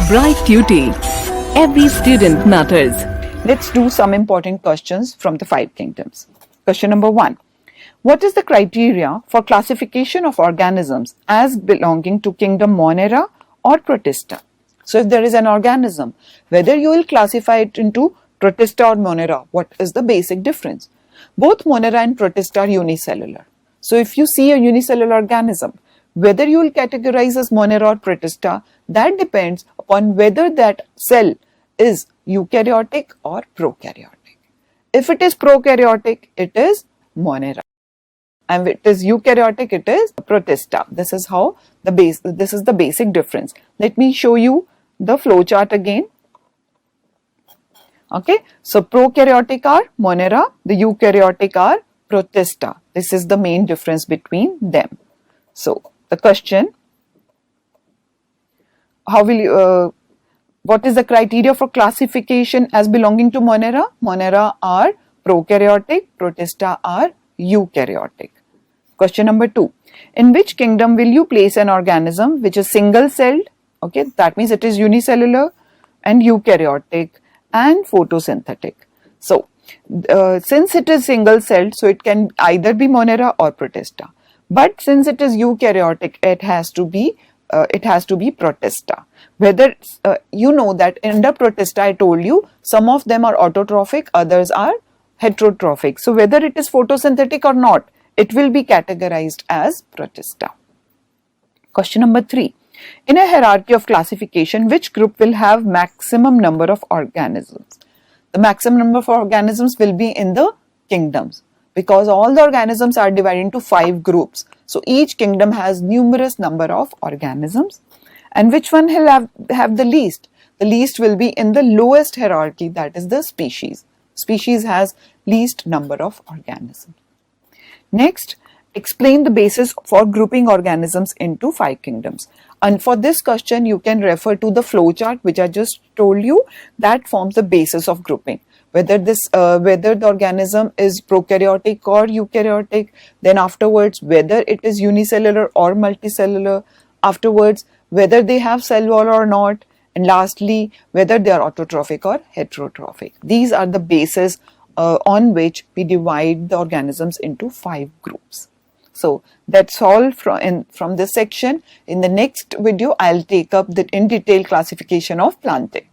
Bright Duty. Every student matters. Let's do some important questions from the five kingdoms. Question number 1. What is the criteria for classification of organisms as belonging to kingdom Monera or Protista? So if there is an organism, whether you will classify it into Protista or Monera, what is the basic difference? Both Monera and Protista are unicellular. So if you see a unicellular organism, whether you will categorize as Monera or Protista, that depends upon whether that cell is eukaryotic or prokaryotic. If it is prokaryotic, it is Monera. And if it is eukaryotic, it is Protista. This is how this is the basic difference. Let me show you the flow chart again. Okay, so prokaryotic are Monera, the eukaryotic are Protista. This is the main difference between them. So the question, what is the criteria for classification as belonging to Monera? Monera are prokaryotic, Protista are eukaryotic. Question number 2. In which kingdom will you place an organism which is single-celled? Okay, that means it is unicellular and eukaryotic and photosynthetic. So, since it is single-celled, so it can either be Monera or Protista. But since it is eukaryotic, it has to be Protista. Whether you know that under Protista, I told you some of them are autotrophic, others are heterotrophic. So whether it is photosynthetic or not, it will be categorized as Protista. Question number 3. In a hierarchy of classification, which group will have maximum number of organisms? The maximum number of organisms will be in the kingdoms, because all the organisms are divided into 5 groups. So each kingdom has numerous number of organisms. And which one will have the least? The least will be in the lowest hierarchy, that is the species. Species has least number of organisms. Next, explain the basis for grouping organisms into 5 kingdoms. And for this question, you can refer to the flow chart which I just told you, that forms the basis of grouping. Whether the organism is prokaryotic or eukaryotic, then afterwards whether it is unicellular or multicellular, afterwards whether they have cell wall or not, and lastly whether they are autotrophic or heterotrophic. These are the bases on which we divide the organisms into 5 groups. So that's all from this section. In the next video, I'll take up the in detail classification of plantae.